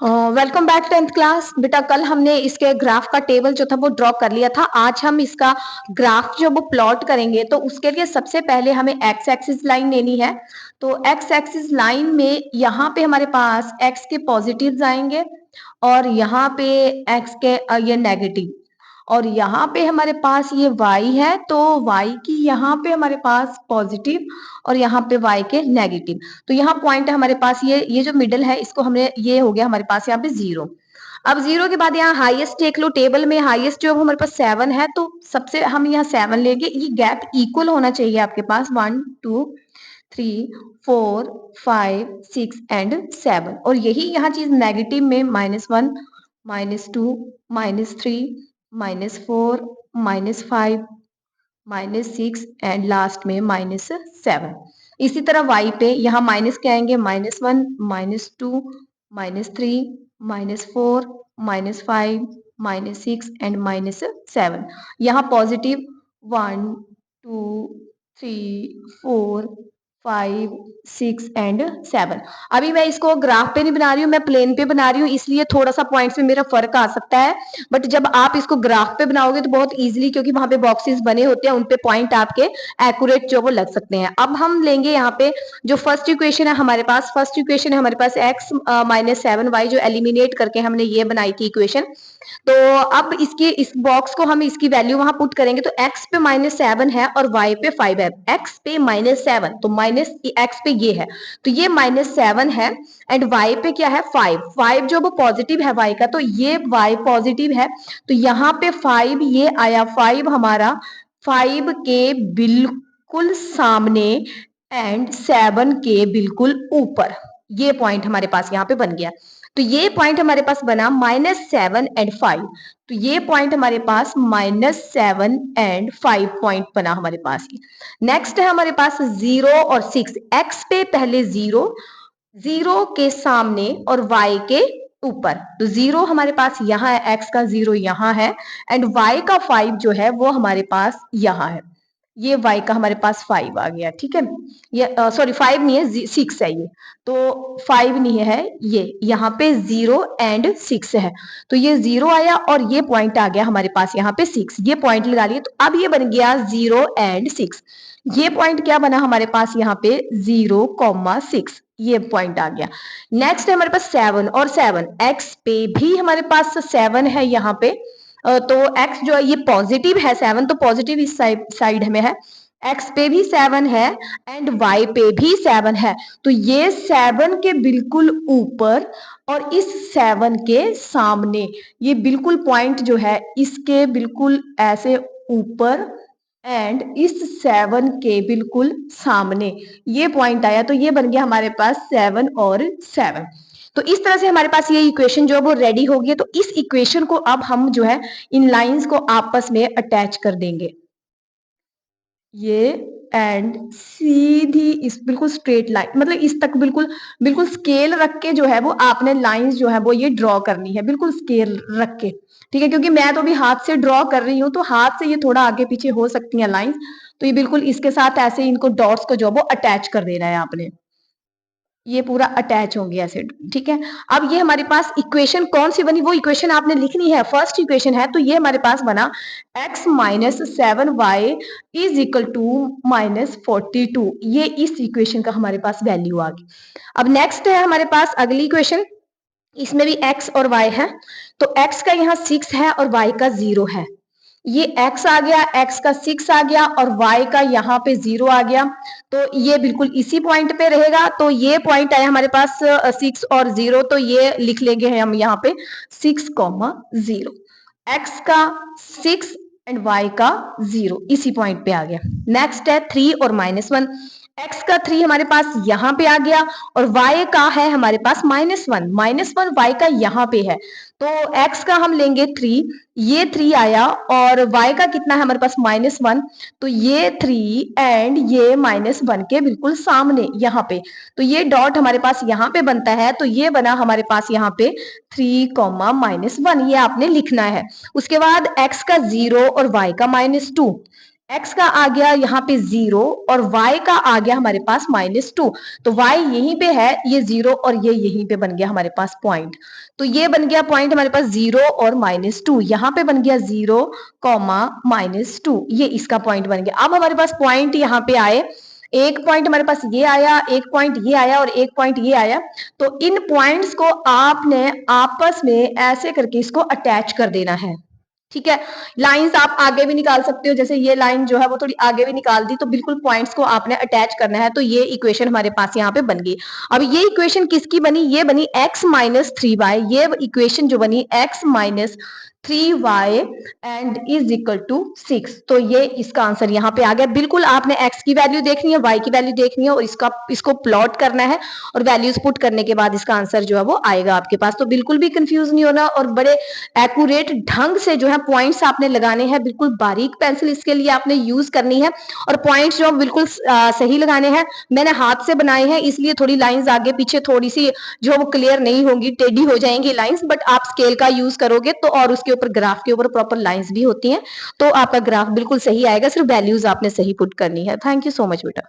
Welcome back 10th class. बेटा कल हमने इसके ग्राफ का टेबल जो था वो ड्रॉ कर लिया था। आज हम इसका ग्राफ जो वो प्लॉट करेंगे, तो उसके लिए सबसे पहले हमें एक्स एक्सिस लाइन लेनी है। तो एक्स एक्सिस लाइन में यहाँ पे हमारे पास एक्स के पॉजिटिव्स आएंगे और यहाँ पे एक्स के ये नेगेटिव, और यहाँ पे हमारे पास ये y है, तो y की यहाँ पे हमारे पास पॉजिटिव और यहाँ पे y के नेगेटिव। तो यहाँ पॉइंट है हमारे पास, ये जो मिडल है इसको हमने, ये हो गया हमारे पास यहाँ पे 0। अब 0 के बाद यहाँ हाईएस्ट देख लो, टेबल में हाईएस्ट जो हमारे पास 7 है, तो सबसे हम यहाँ 7 लेंगे। ये गैप इक्वल होना चाहिए आपके पास 1 2 3 4 5 6 एंड 7, और यही यहाँ चीज नेगेटिव में -1 -2 -3 -4 -5 -6 एंड लास्ट में -7। इसी तरह y पे यहाँ माइनस के आएंगे -1 -2 -3 -4 -5 -6 एंड -7। यहाँ पॉजिटिव 1 2 3 4 5 6 एंड 7। अभी मैं इसको ग्राफ पे नहीं बना रही हूँ, मैं प्लेन पे बना रही हूँ, इसलिए थोड़ा सा पॉइंट्स में मेरा फर्क आ सकता है। बट जब आप इसको ग्राफ पे बनाओगे तो बहुत इजीली, क्योंकि वहां पे बॉक्सेस बने होते हैं, उनपे पॉइंट आपके एक्यूरेट जो वो लग सकते हैं। अब हम लेंगे यहाँ पे जो फर्स्ट इक्वेशन है हमारे पास, फर्स्ट इक्वेशन है हमारे पास x -7y, जो एलिमिनेट करके हमने ये बनाई थी इक्वेशन। तो अब इसकी इस बॉक्स को हम इसकी वैल्यू वहां पुट करेंगे, तो x पे -7 है और y पे 5 है। x पे -7 तो माइनस x पे ये है, तो ये -7 है एंड y पे क्या है 5। 5 जो वो पॉजिटिव है y का, तो ये y पॉजिटिव है, तो यहाँ पे 5 ये आया, 5 हमारा 5 के बिल्कुल सामने एंड 7 के बिल्कुल ऊपर। ये पॉइंट हमारे पास यहाँ पे बन गया। तो ये पॉइंट हमारे पास बना -7 एंड 5। तो ये पॉइंट हमारे पास -7 एंड 5 पॉइंट बना हमारे पास। नेक्स्ट है हमारे पास 0 और 6। x पे पहले 0, 0 के सामने और y के ऊपर। तो 0 हमारे पास यहाँ है, x का 0 यहाँ है एंड y का 5 जो है वो हमारे पास यहाँ है। ये y का हमारे पास 5 आ गया, ठीक है। ये सॉरी 5 नहीं है, 6 है ये, तो 5 नहीं है, ये यहाँ पे 0 एंड 6 है, तो ये 0 आया और ये पॉइंट आ गया हमारे पास यहाँ पे 6। ये पॉइंट लगा लिए, तो अब ये बन गया 0 एंड 6। ये पॉइंट क्या बना हमारे पास यहाँ पे 0,6, ये पॉइंट आ गया। नेक्स्ट है हमारे पास 7 और 7। x पे भी हमारे पास 7 है यहाँ पे, तो x जो है ये पॉजिटिव है, 7 तो पॉजिटिव इस साइड में है, x पे भी 7 है एंड y पे भी 7 है। तो ये 7 के बिल्कुल ऊपर और इस 7 के सामने, ये बिल्कुल पॉइंट जो है इसके बिल्कुल ऐसे ऊपर एंड इस 7 के बिल्कुल सामने ये पॉइंट आया। तो ये बन गया हमारे पास 7 और 7। तो इस तरह से हमारे पास ये इक्वेशन जो है वो रेडी हो गई। तो इस इक्वेशन को अब हम जो है इन लाइंस को आपस में अटैच कर देंगे, ये एंड सीधी इस बिल्कुल स्ट्रेट लाइन, मतलब इस तक बिल्कुल बिल्कुल स्केल रख के जो है वो आपने लाइंस जो है वो ये ड्रॉ करनी है, बिल्कुल स्केल रख के, ठीक है। क्योंकि मैं तो अभी हाथ से ड्रॉ कर रही हूँ, तो हाथ से ये थोड़ा आगे पीछे हो सकती हैं लाइंस, तो ये बिल्कुल इसके साथ ऐसे इनको डॉट्स को जो वो अटैच कर देना है आपने, ये पूरा अटैच होंगे ऐसे, ठीक है। अब ये हमारे पास इक्वेशन कौन सी बनी, वो इक्वेशन आपने लिखनी है, फर्स्ट इक्वेशन है। तो ये हमारे पास बना x -7y is equal to -42। ये इस इक्वेशन का हमारे पास वैल्यू आ गई। अब नेक्स्ट है हमारे पास अगली इक्वेशन, इसमें भी x और y है। तो x का यहाँ 6 है और y का 0 है। ये x आ गया, x का 6 आ गया और y का यहाँ पे 0 आ गया, तो ये बिल्कुल इसी पॉइंट पे रहेगा। तो ये पॉइंट आया हमारे पास 6 और 0, तो ये लिख लेंगे हम यहाँ पे 6,0। x का 6 एंड y का 0 इसी पॉइंट पे आ गया। नेक्स्ट है 3 और -1। x का 3 हमारे पास यहाँ पे आ गया और y का है हमारे पास -1। -1 y का यहाँ पे है, तो x का हम लेंगे 3, ये 3 आया और y का कितना है हमारे पास -1, तो ये 3 एंड ये -1 के बिल्कुल सामने यहाँ पे, तो ये डॉट हमारे पास यहाँ पे बनता है। तो ये बना हमारे पास यहाँ पे 3, -1, ये आपने लिखना है। उसके बाद x का 0 और y का -2। x का आ गया यहाँ पे 0 और y का आ गया हमारे पास -2। तो y यहीं पे है, ये 0 और ये यहीं पे बन गया हमारे पास पॉइंट। तो ये बन गया पॉइंट हमारे पास 0 और -2, यहाँ पे बन गया 0, -2, ये इसका पॉइंट बन गया। अब हमारे पास पॉइंट यहाँ पे आए, एक पॉइंट हमारे पास ये आया, एक पॉइंट ये आया और एक पॉइंट ये आया। तो इन पॉइंट्स को आपने आपस में ऐसे करके इसको अटैच कर देना है। ठीक है, लाइंस आप आगे भी निकाल सकते हो, जैसे ये लाइन जो है वो थोड़ी आगे भी निकाल दी, तो बिल्कुल पॉइंट्स को आपने अटैच करना है। तो ये इक्वेशन हमारे पास यहाँ पे बन गई। अब ये इक्वेशन किसकी बनी? ये बनी x माइनस 3y। ये इक्वेशन जो बनी x minus 3y and is equal to 6। तो ये इसका आंसर यहाँ पे आ गया। बिल्कुल आपने x की वैल्यू देखनी है, y की वैल्यू देखनी है और इसको प्लॉट करना है और वैल्यूज पुट करने के बाद इसका आंसर जो है वो आएगा आपके पास। तो बिल्कुल भी कंफ्यूज नहीं होना और बड़े एक्यूरेट ढंग से जो है पॉइंट्स आपने लगाने हैं। बिल्कुल बारीक पेंसिल इसके लिए आपने यूज करनी है और पॉइंट्स जो बिल्कुल सही लगाने हैं। मैंने हाथ से बनाए हैं, इसलिए थोड़ी लाइंस आगे पीछे थोड़ी सी जो वो क्लियर नहीं होंगी, टेढ़ी हो जाएंगी लाइंस, बट आप स्केल का यूज करोगे तो और उसके ऊपर ग्राफ के ऊपर प्रॉपर लाइंस भी होती हैं, तो आपका ग्राफ बिल्कुल सही आएगा। सिर्फ वैल्यूज आपने सही पुट करनी है। थैंक यू सो मच बेटा।